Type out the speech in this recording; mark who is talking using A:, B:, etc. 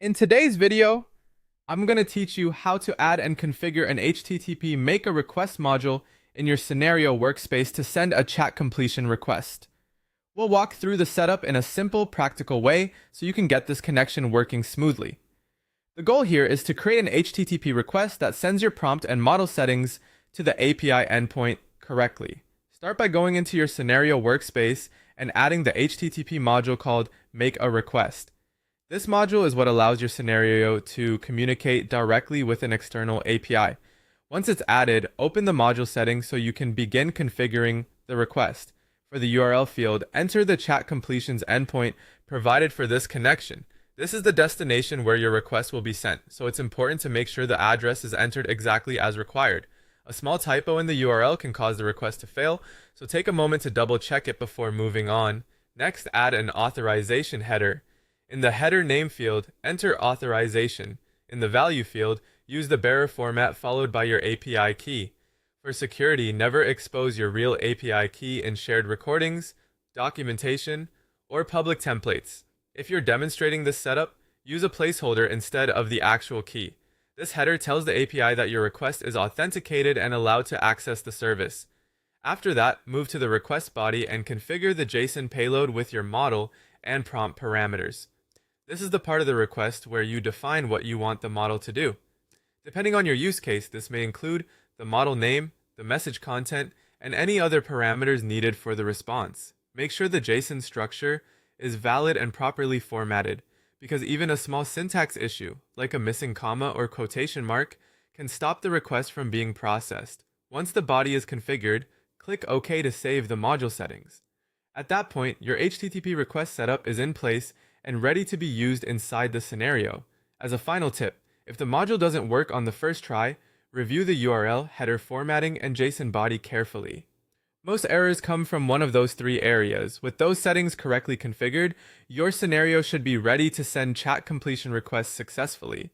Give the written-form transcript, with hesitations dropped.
A: In today's video, I'm going to teach you how to add and configure an HTTP make a request module in your scenario workspace to send a chat completion request. We'll walk through the setup in a simple, practical way so you can get this connection working smoothly. The goal here is to create an HTTP request that sends your prompt and model settings to the API endpoint correctly. Start by going into your scenario workspace and adding the HTTP module called make a request. This module is what allows your scenario to communicate directly with an external API. Once it's added, open the module settings so you can begin configuring the request. For the URL field, enter the chat completions endpoint provided for this connection. This is the destination where your request will be sent, so it's important to make sure the address is entered exactly as required. A small typo in the URL can cause the request to fail, so take a moment to double check it before moving on. Next, add an authorization header. In the header name field, enter authorization. In the value field, use the bearer format followed by your API key. For security, never expose your real API key in shared recordings, documentation, or public templates. If you're demonstrating this setup, use a placeholder instead of the actual key. This header tells the API that your request is authenticated and allowed to access the service. After that, move to the request body and configure the JSON payload with your model and prompt parameters. This is the part of the request where you define what you want the model to do. Depending on your use case, this may include the model name, the message content, and any other parameters needed for the response. Make sure the JSON structure is valid and properly formatted, because even a small syntax issue, like a missing comma or quotation mark, can stop the request from being processed. Once the body is configured, click OK to save the module settings. At that point, your HTTP request setup is in place and ready to be used inside the scenario. As a final tip, if the module doesn't work on the first try, review the URL, header formatting, and JSON body carefully. Most errors come from one of those three areas. With those settings correctly configured, your scenario should be ready to send chat completion requests successfully.